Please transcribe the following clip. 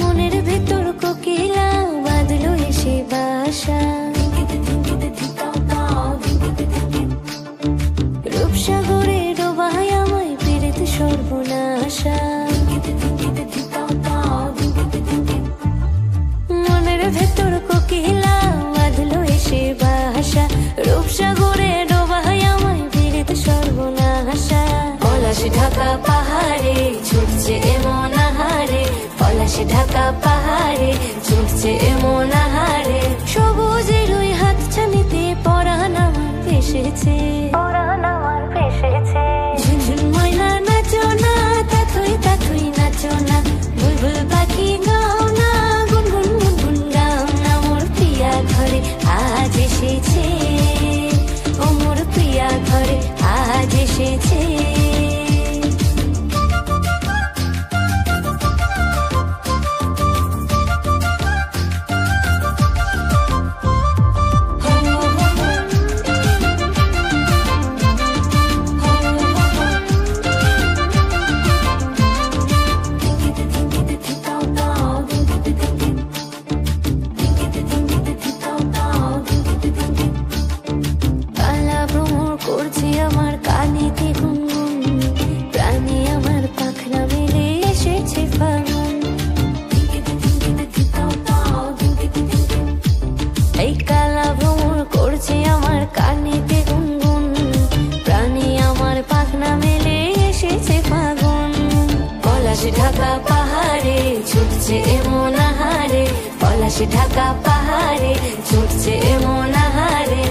মনের ভেতর কোকিলা বাঁধলো এসে বাসা, রূপসাগরে ডোবায় আমায় পীড়িত সর্বনাশা। মনের ভেতর কোকিলা বাঁধলো এসে বাসা, রূপসাগরে ডোবায় আমায় পীড়িত সর্বনাশা। পলাশ ঢাকা পাহাড়ে ছুটছে এমন আহারে, পলাশ ঢাকা পাহাড়ে ছুটছে এমন আহারে। সবুজের ওই হাত ছানিতে পরাণ আমার ভেসেছে, ঝুনঝুন ময়না নাচো না, তাথই তাথই নাচো না, বুলবুল পাখি গাও না, গুনগুন গুনগুন গাও না। মোর প্রিয়া ঘরে আজ এসেছে, ও মোর প্রিয়া ঘরে আজ এসেছে। করছে আমার কানেতে গুনগুন, প্রাণে আমার পাখনা মেলে এসেছে ফাগুন। এই কালা ভ্রমর করছে আমার কানেতে গুনগুন, প্রাণে আমার পাখনা মেলে এসেছে ফাগুন। পলাশ ঢাকা পাহাড়ে ছুটছে এমন আহারে, পলাশ ঢাকা পাহাড়ে ছুটছে এমন আহারে।